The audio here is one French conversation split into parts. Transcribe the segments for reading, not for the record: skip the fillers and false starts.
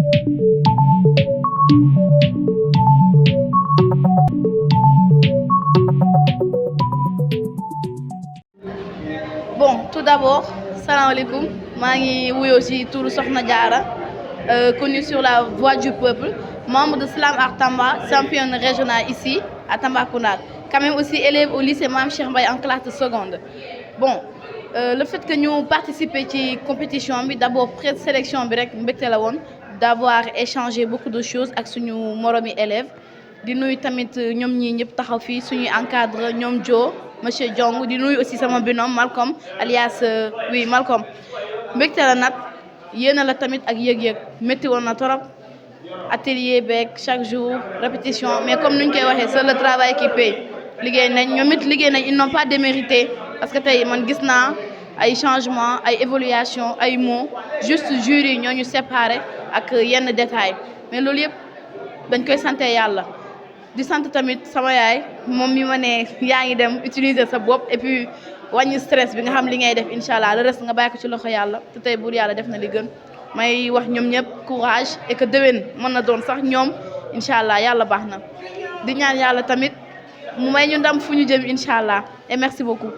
Bon, tout d'abord, salam alaikum. Je suis aussi Tourou Sokhna Diara, connu sur la Voix du Peuple, membre de Slam Art Tamba, championne régionale ici, à Tambacounda. Quand même aussi élève au lycée Mam Cheikh Mbaye en classe de seconde. Bon, le fait que nous participions à la compétition, d'abord pré-sélection, d'avoir échangé beaucoup de choses avec nos moromi élèves. Di nuyu tamit ñom ñi ñëpp taxaw fi suñu encadre ñom Jo monsieur Diong di nuyu aussi sama binôme Malcolm alias oui Malcolm mbégte la nag yéena la tamit ak yëg-yëg métti woon na torop atelier beeg chaque jour répétition mais comme nuñ koy waxee c'est le travail qui paye liggéey nañ ñoom it liggéey nañ ils n'ont pas démérité parce que tey man gis naa ay changement ay évaluation ay mots juste jury ñoo ñu séparé ak yenn détails mais loolu yëpp dañ koy santé yàlla di sant tamit sama yaay moom mi ma ne yaa ngi dem utiliser sa bopp et puis wàññi stress bi nga xam li ngay def incha allah le reste nga bàyyi ko ci loxo yàlla te tey buur yàlla def na li gën may wax ñoom ñëpp courage et que déwén mën na doon sax ñoom incha allah yàlla baax na di ñaan yàlla tamit mu may ñu ndam fu ñu jëm incha allah et merci beaucoup.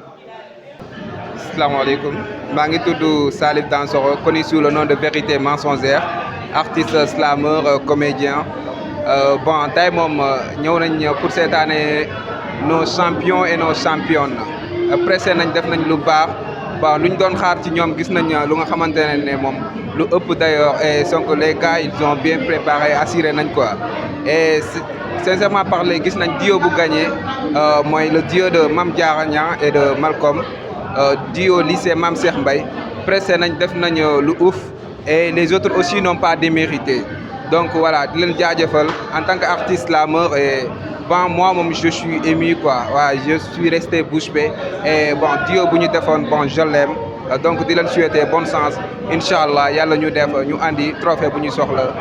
Asalaamaaleykum maa ngi tudd Salif Dansokho connu sous le nom de Vérité Mensongère artiste slameur comédien. Bon tey moom ñëw nañ pour cette année nos champions et nos championnes pressé nañ def nañ lu baax bon luñ doon xaar ci ñoom gis nañ lu nga xamante ne moom lu ëpp d'ailleurs et donc les gars ils ont bien préparé assuré nañ quoi et sincèrement parler gis nañ duo bu gagné mooy le duo de Mame Diarra Niang et de Malcolm duo lycée Mame Cheikh Mbaye pressé nañ def nañ lu ouf et les autres aussi n'ont pas démérité. Donc voilà, di leen jaajëfal en tant qu'artiste slameur et bon moi moom je suis ému quoi waaw je suis resté bouche bée et bon duo bu ñu defoon bon je l'aime donc di leen souhaiter bonne chance incha allah yàlla ñu def ñu andi trophée bu ñu soxla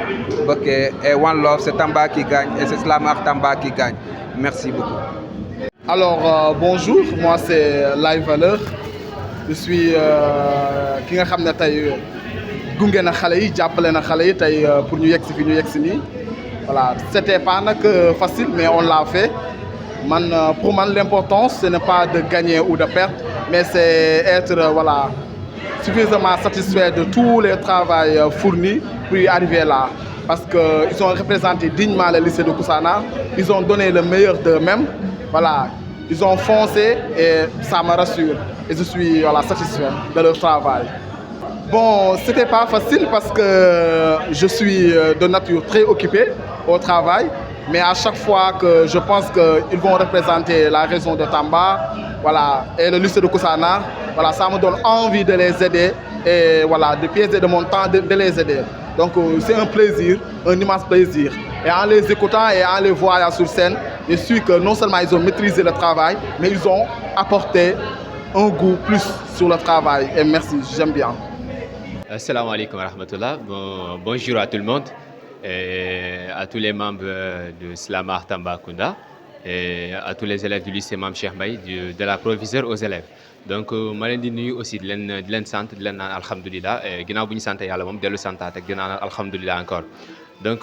ok et One Love c'est Tamba qui gagne et c'est Slam Art Tamba qui gagne merci beaucoup. Alors bonjour, moi c'est Live Valeur je suis ki nga xam ne tey. gunge na xale yi jàppale na xale yi tey pour ñu yegg si fi ñu yegg si nii voilà c'était pas nag facile mais on l'a fait man pour man l'important ce n'est pas de gagner ou de perdre mais c'est être voilà suffisamment satisfait de tous les travail fournis pour y arriver là parce que ils ont représenté dignement le lycée de Koussanar ils ont donné le meilleur d'eux-mêmes voilà ils ont foncé et ça me rassure et je suis voilà satisfait de leur travail. Bon, c'était pas facile parce que je suis de nature très occupé au travail, mais à chaque fois que je pense qu'ils vont représenter la région de Tamba, voilà, et le lycée de Koussanar, voilà, ça me donne envie de les aider et voilà, de pièces de mon temps de les aider. Donc c'est un plaisir, un immense plaisir. Et en les écoutant et en les voyant sur scène, je suis que non seulement ils ont maîtrisé le travail, mais ils ont apporté un goût plus sur le travail. Et merci, j'aime bien. Assalamu alaikum wa rahmatullah. Bonjour à tout le monde et à tous les membres de Slam Art Tambacounda et à tous les élèves du lycée Mame Cheikh Mbaye de la proviseur aux élèves. Donc ma leen di nuyu aussi di leen sant di leen naan alhamdulilah ginnaaw bu ñu sant yàlla moom dellu santaat ak di naan alhamdulilah encore. Donc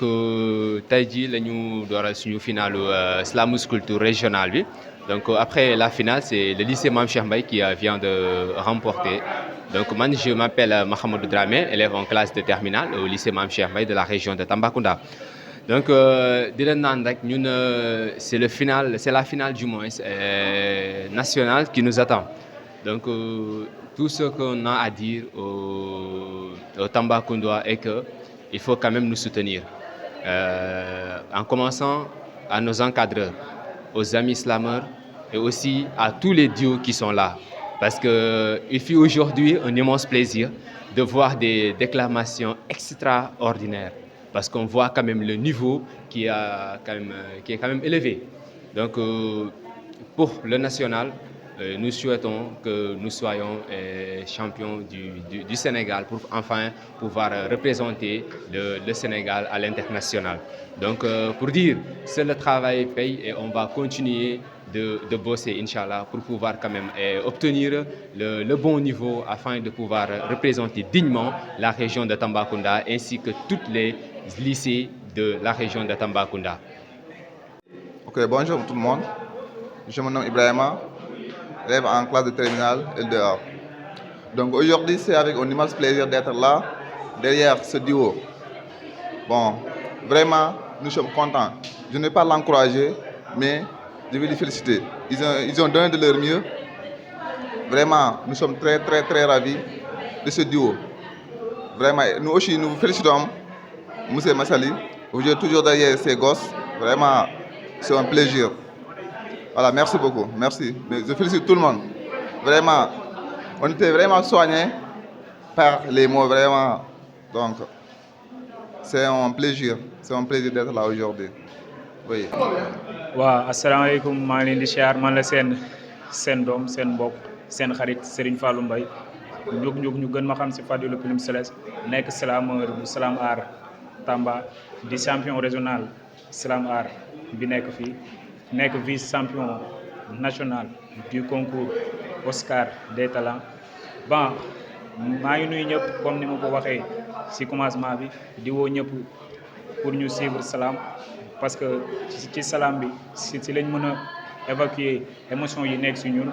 tey jii la ñu dooral suñu finalu Slam School Tour régional bi. Donc après la finale c'est le lycée Mame Cheikh Mbaye qui vient de remporter. Donc moi je m'appelle Mahamadou Dramé, élève en classe de terminale au lycée Mame Cheikh Mbaye de la région de Tambacounda. Donc di leen naan rek ñun c'est la finale du moins nationale qui nous attend. Donc tout ce qu'on a à dire au Tambacounda est que il faut quand même nous soutenir. En commençant à nos encadreurs, aux amis slameurs et aussi à tous les duos qui sont là. Parce qu'il fait aujourd'hui un immense plaisir de voir des déclamations extraordinaires. Parce qu'on voit quand même le niveau qui est quand même élevé. Donc pour le national, nous souhaitons que nous soyons champions du Sénégal pour enfin pouvoir représenter le Sénégal à l'international. Donc pour dire, c'est le travail paye et on va continuer de bosser, Inch'Allah, pour pouvoir quand même obtenir le bon niveau afin de pouvoir représenter dignement la région de Tambacounda ainsi que tous les lycées de la région de Tambacounda. Ok, bonjour tout le monde. Je me nomme Ibrahima, élève en classe de terminale L2A. Donc aujourd'hui, c'est avec un immense plaisir d'être là, derrière ce duo. Bon, vraiment, nous sommes contents. Je ne vais pas l'encourager, mais je vais les féliciter. Ils ont donné de leur mieux. Vraiment, nous sommes très, très, très ravis de ce duo. Vraiment, nous aussi, nous vous félicitons, M. Massali. Vous êtes toujours derrière ces gosses. Vraiment, c'est un plaisir. Voilà, merci beaucoup. Merci. Je félicite tout le monde. Vraiment, on était vraiment soignés par les mots, vraiment. Donc, c'est un plaisir. C'est un plaisir d'être là aujourd'hui. Oui. waaw asalaamaaleykum maa ngi leen di siyaar man la seen doom seen mbokk seen xarit Serigne Fallou Mbaye ñu gën ma xam si Fadilou Plume Céleste nekk slameur bu Slam Art Tamba di champion régional Slam Art bi nekk fii nekk vice champion national du concours Oscar des talents. Bon maa ngi nuyu ñëpp comme ni ma ko waxee si commencement bi di woo ñëpp pour ñu suivre Salam parce que ci Salam bi si lañ mën a évacuer émotion yi nekk si ñun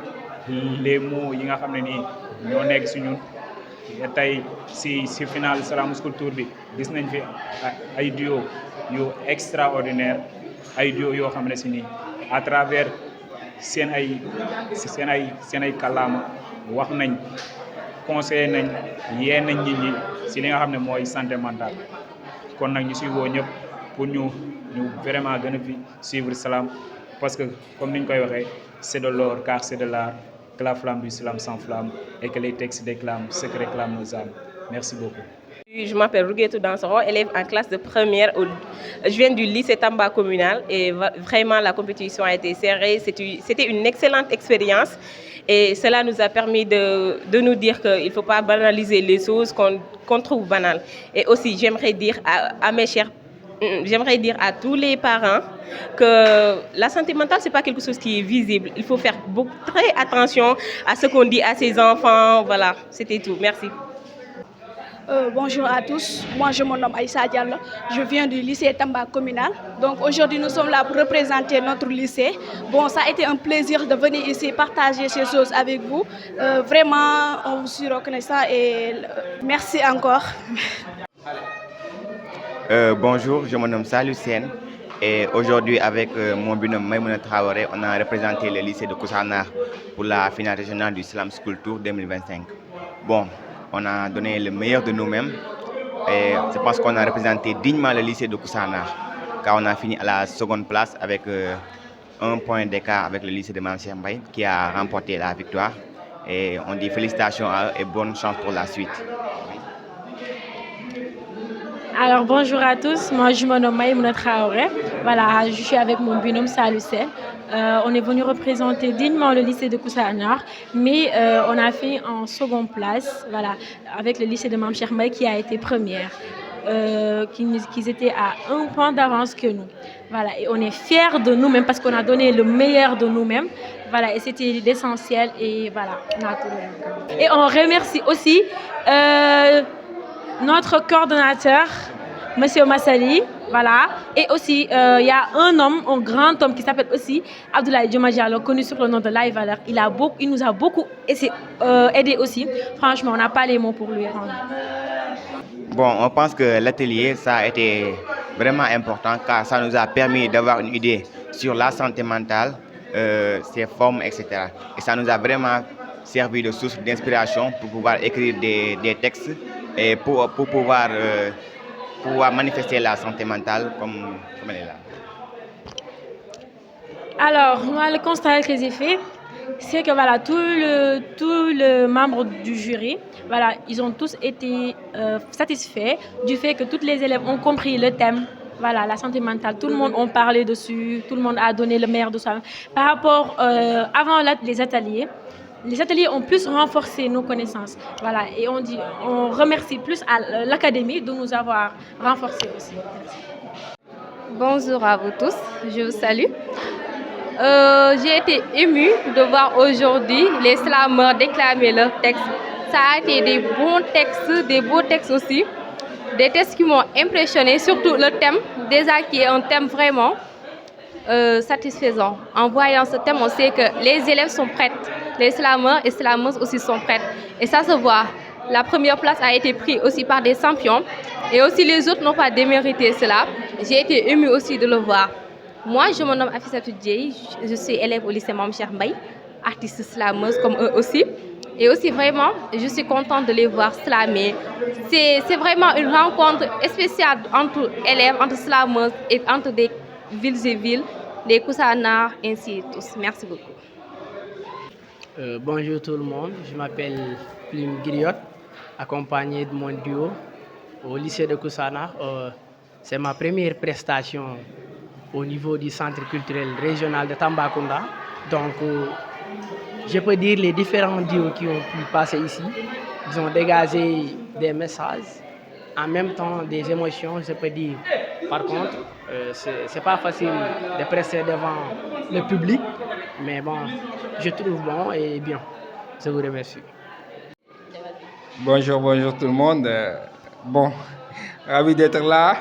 les mots yi nga xam ne nii ñoo nekk si ñun tey si final Salam School Tour bi gis nañ fi ay duo yu extraordinaire ay duo yoo xam ne si nii à travers seen ay kàllaama wax nañ conseillé nañ yee nañ nit ñi si li nga xam ne mooy santé mentale kon nag ñu si woo ñëpp pour ñu vraiment gën a fi suivre Salam parce que comme ni ñu koy waxee c'est de l'or car c'est de l'art que la flamme du Salam s'enflamme et que les textes déclament ce que réclament nos âmes. Merci beaucoup. Je m'appelle Rouguetou Dansoro, élève en classe de première. Je viens du lycée Tamba communal et vraiment la compétition a été serrée. C'était une excellente expérience et cela nous a permis de nous dire qu'il ne faut pas banaliser les choses qu'on trouve banales. Et aussi, j'aimerais dire à tous les parents que la santé mentale, ce n'est pas quelque chose qui est visible. Il faut faire très attention à ce qu'on dit à ses enfants. Voilà, c'était tout. Merci. Bonjour à tous, moi je me nomme Aïssa Diallo, je viens du lycée Tamba communal. Donc aujourd'hui nous sommes là pour représenter notre lycée. Bon, ça a été un plaisir de venir ici partager ces choses avec vous. Vraiment, on vous suis reconnaissant et merci encore. Bonjour, je me nomme Salou Sène et aujourd'hui avec mon binôme Maïmouna Traoré, on a représenté le lycée de Koussanar pour la finale régionale du Slam School Tour 2025. Bon, on a donné le meilleur de nous-mêmes et je pense qu'on a représenté dignement le lycée de Koussanar car on a fini à la seconde place avec un point d'écart avec le lycée de Mame Cheikh Mbaye qui a remporté la victoire et on dit félicitations à eux et bonne chance pour la suite. Alors bonjour à tous, moi je me nomme Maïmouna Traoré, voilà, je suis avec mon binôme Salou Sène. On est venu représenter dignement le lycée de Koussanar, mais on a fait en seconde place, voilà, avec le lycée de Mame Cheikh Mbaye qui a été première, qu'ils étaient à un point d'avance que nous. Voilà, et on est fiers de nous-mêmes parce qu'on a donné le meilleur de nous-mêmes, voilà, et c'était l'essentiel et voilà, on a tout donné. Et on remercie aussi notre coordonnateur, Monsieur Massali, voilà. Et aussi, il y a un grand homme qui s'appelle aussi Abdoulaye Diallo, connu sur le nom de Live Valeur. Il nous a beaucoup aidé aussi. Franchement, on n'a pas les mots pour lui rendre. Bon, on pense que l'atelier, ça a été vraiment important car ça nous a permis d'avoir une idée sur la santé mentale, ses formes, etc. Et ça nous a vraiment servi de source d'inspiration pour pouvoir écrire des textes et pour pouvoir manifester la santé mentale comme elle est là. Alors, moi, le constat que j'ai fait, c'est que voilà, tous les membres du jury, voilà, ils ont tous été satisfaits du fait que tous les élèves ont compris le thème Voilà, la santé mentale, tout le monde a parlé dessus, tout le monde a donné le meilleur de soi. Par rapport, avant les ateliers ont plus renforcé nos connaissances. Voilà, et on remercie plus à l'académie de nous avoir renforcés aussi. Bonjour à vous tous, je vous salue. J'ai été émue de voir aujourd'hui les slameurs déclamer leurs textes. Ça a été des bons textes, des beaux textes aussi. Des textes qui m'ont impressionné, surtout le thème, déjà qui est un thème vraiment satisfaisant. En voyant ce thème, on sait que les élèves sont prêts. Les slameurs et slameuses aussi sont prêts. Et ça se voit. La première place a été prise aussi par des champions. Et aussi les autres n'ont pas démérité cela. J'ai été émue aussi de le voir. Moi, je me nomme Afissatou Dieye, je suis élève au lycée Mame Cheikh Mbaye, artiste slameuse comme eux aussi. Et aussi vraiment, je suis contente de les voir slammer. C'est vraiment une rencontre spéciale entre élèves, entre slameuses et entre des villes et villes, des Koussanars, ainsi de tous. Merci beaucoup. Bonjour tout le monde, je m'appelle Plim Griot, accompagné de mon duo au lycée de Koussanar. C'est ma première prestation au niveau du centre culturel régional de Tambacounda. Donc, je peux dire les différents duos qui ont pu passer ici. Ils ont dégagé des messages, en même temps des émotions, je peux dire. Par contre, c'est pas facile de presser devant le public, mais bon, je trouve bon et bien. Je vous remercie. Bonjour tout le monde. Bon, ravi d'être là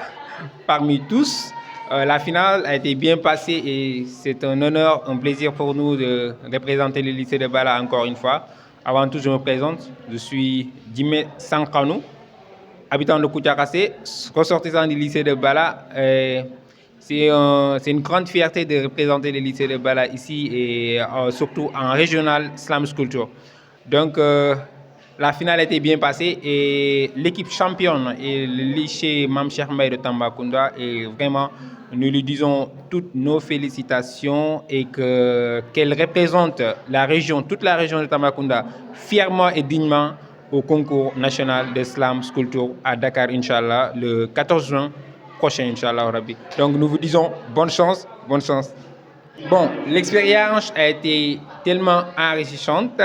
parmi tous. La finale a été bien passée et c'est un honneur, un plaisir pour nous de représenter le lycée de Bala encore une fois. Avant tout, je me présente. Je suis Djimé Sankanou, habitant de Koutiakassé, ressortissant du lycée de Bala. C'est une grande fierté de représenter le lycée de Bala ici et surtout en régional Slam Sculpture. Donc, la finale a été bien passée et l'équipe championne et le lycée Mame Cheikh Mbaye de Tambacounda et vraiment nous lui disons toutes nos félicitations et qu'elle représente la région, toute la région de Tambacounda fièrement et dignement au concours national de Slam Sculpture à Dakar, Inch'Allah, le 14 juin prochain, Inch'Allah Rabbi. Donc nous vous disons bonne chance, bonne chance. Bon, l'expérience a été tellement enrichissante.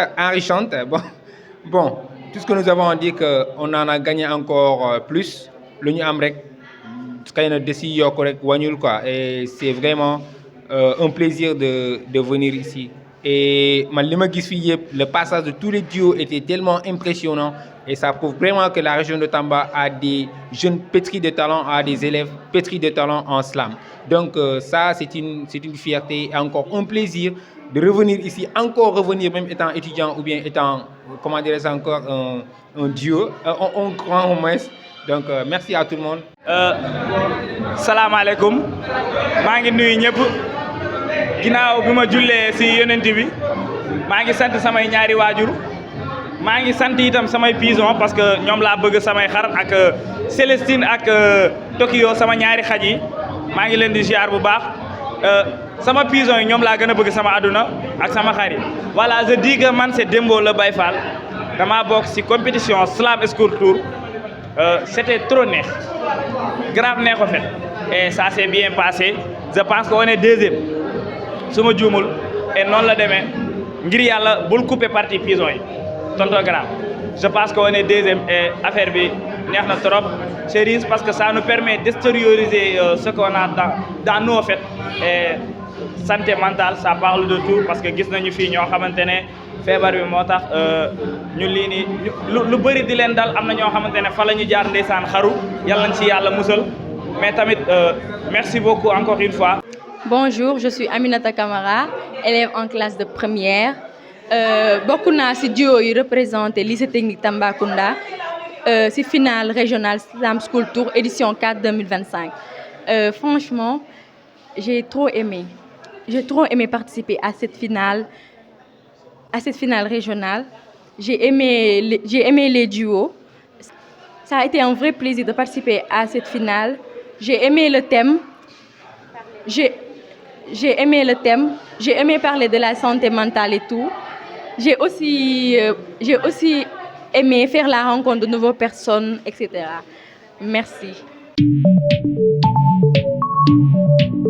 Bon, tout ce que nous avons dit qu'on en a gagné encore plus. Le ñu am rek xëy na des yi yokk rek wàññul quoi. Et c'est vraiment un plaisir de venir ici. Et man li ma gis fii yëpp le passage de tous les duos était tellement impressionnant et ça prouve vraiment que la région de Tamba a des jeunes pétris de talent, a des élèves pétris de talent en slam. Donc ça c'est une fierté et encore un plaisir de revenir ici, encore revenir même étant étudiant ou bien étant, comment dirais-je encore, un duo, un grand au moins. Donc merci à tout le monde. Salam alaikum. maa ngi nuyu ñëpp ginnaaw bi ma jullee ci yonent bi maa ngi sant samay ñaari waajur maa ngi sant itam samay pison parce que ñoom laa bëgg samay xar ak Célestine ak Tokyo sama ñaari xaj yi maa ngi leen di ziar bu baax sama pison yi ñoom laa gën a bëgg sama àdduna ak sama xar yi. Voilà, je dis que man c'est Dembo le Baye Fall dama bokk ci compétition Slam Sculpture. C'était trop neex grave neex en fait et ça s'est bien passé. Je pense qu'on est deuxième su ma juumul et noonu la demee ngir yàlla bul couper partie pison yi tonton grave. Je pense qu'on est deuxième et affaire bi neex na trop cerise parce que ça nous permet d'extérioriser ce qu'on a dans nous en fait. Et santé mentale ça parle de tout parce que gis nañu fii ñoo xamante ne feebar bi moo tax ñu lii nii lu bëri di leen dal am na ñoo xamante ne fa la ñu jaar ndeysaan xaru yàlla nañ ci yàlla musal mais tamit merci beaucoup encore une fois. Bonjour, je suis Aminata Kamara, élève en classe de première. Bokk naa ci duo yi représenté lycée technique Tambacounda ci finale régionale Slam Sculpture édition 4 2025. Franchement, j'ai trop aimé participer à cette finale régionale. J'ai aimé les duos. Ça a été un vrai plaisir de participer à cette finale. J'ai aimé le thème. J'ai aimé parler de la santé mentale et tout. J'ai aussi aimé faire la rencontre de nouvelles personnes, etc. Merci. Thank you.